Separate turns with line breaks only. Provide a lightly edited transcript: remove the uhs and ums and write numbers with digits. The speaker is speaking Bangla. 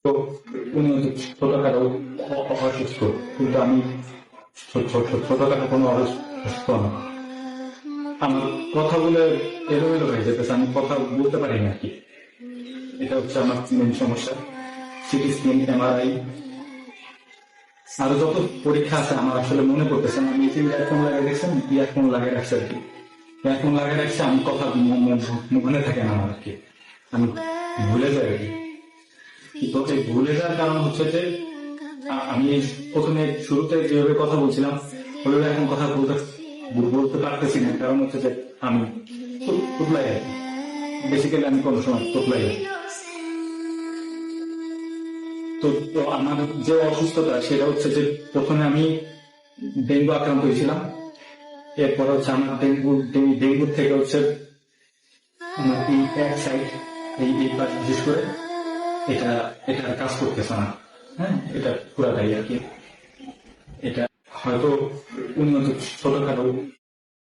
তো উনি হচ্ছে ছোটখাটো অসুস্থ, কিন্তু আমি ছোটখাটো কোনো অসুস্থ না। আমার কথা বলে এলোমেলো হয়ে যেতেছে, আমি কথা বলতে পারি না আর কি। এটা হচ্ছে আমার মেন সমস্যা। সিটি স্ক্যান, এমআরআই, আরো যত পরীক্ষা আছে আমার আসলে মনে পড়তেছে না। আমি ইয়ারফোন লাগিয়ে দেখছেন, ইয়ারফোন লাগিয়ে রাখছি আর কি। ইয়ারফোন লাগিয়ে রাখছি, আমি কথা মনে থাকে না আমার আর কি, আমি ভুলে যাই আর কি। তো এই ভুলে যাওয়ার কারণ হচ্ছে যে আমি প্রথমে শুরুতে যেভাবে কথা বলছিলাম ওইভাবে এখন কথা বলতে পারতেছি না। কারণ হচ্ছে যে আমি তুতলাই আর কি, বেসিক্যালি আমি কোনো সময় তুতলাই আর কি। তো আমার যে অসুস্থতা সেটা হচ্ছে যে প্রথমে আমি ডেঙ্গু আক্রান্ত হয়েছিলাম। এরপর হচ্ছে আমার ডেঙ্গু থেকে হচ্ছে আমার এই এক সাইড, এই পাশ বিশেষ করে এটা এটা কাজ করতেছে না। হ্যাঁ, এটা পুরাটাই আর কি। এটা হয়তো উন্নত ছোটখাটো